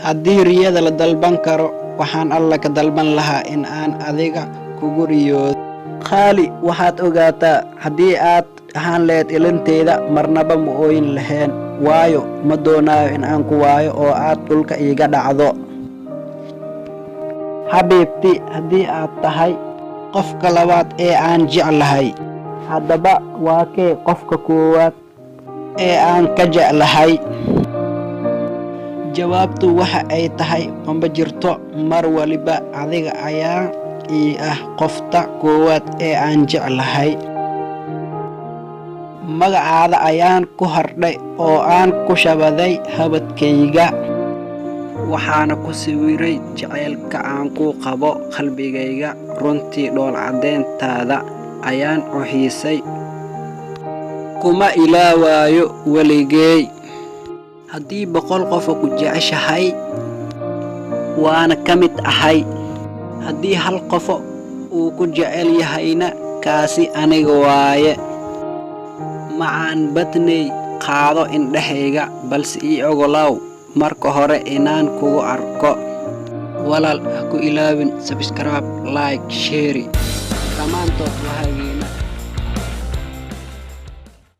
haddii riyada la dalban karo waxaan alla ka dalban lahaa in aan adiga kugu riyoodo. Qaali, waxaad ogaataa haddii aad ahaan lahayd ilinteeda marnaba ma ooyin lahayn, waayo ma doonayo in aan ku waayo oo aad dhulka iiga dhacdo. Xabiibti, haddii aad tahay qofka labaad ee aan jeclahay, haddaba waa kee qofka koowaad ee aan ka jeclahay? Jawaabtu waxa ay tahay ma jirto. Mar waliba adiga ayaa ii ah qofta koowaad ee aan jeclahay. Magacaada ayaan ku hardhay oo aan ku shabaday habadkayga, waxaana ku sawiray jacaylka aan ku qabo qalbigayga. Runtii dhool caddeyntaada ayaan u xiisay, kuma ilaawaayo weligay. Haddii 100 qof ku jeceshahay waana ka mid ahay, haddii hal qof uu ku jecel yahayna kaasi aniga waaye. Macaan badnay qaado indhahayga, balse ii ogolow marka hore inaan kugu arko. Walaal ha ku ilaawin subscribe, like, share, dhammaantood waa hageena.